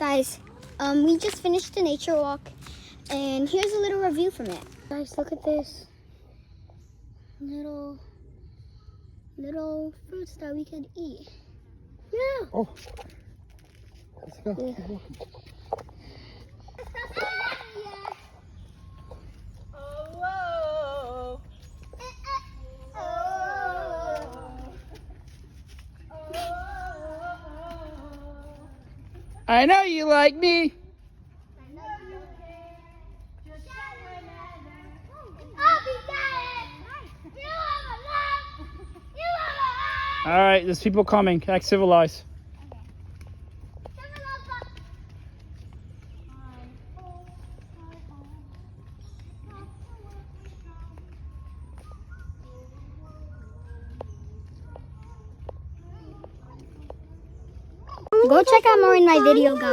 Guys, we just finished a nature walk, and here's a little review from it. Guys, look at this. Little fruits that we could eat. Yeah. Oh. Let's go. Yeah. Keep walking. I know you like me. All right, there's people coming. Act civilized. Go check out more in my video, guys.